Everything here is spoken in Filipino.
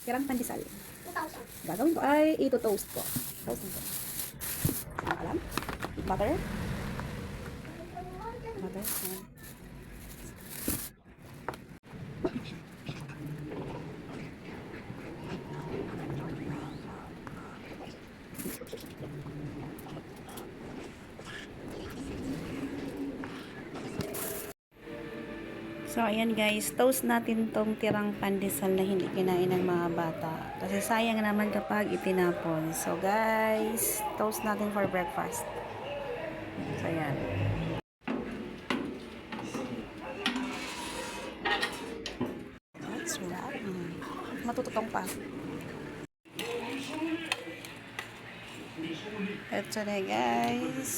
Tirang pandesal. Gagawin ko ay ito-toast ko. Toast nito. Ano alam? Butter. Butter. Ayan. So, ayan guys, toast natin tong tirang pandesal na hindi kinain ng mga bata. Kasi sayang naman kapag itinapon. So, guys, toast natin for breakfast. So, ayan. That's right. Matututong pa. Ito na guys.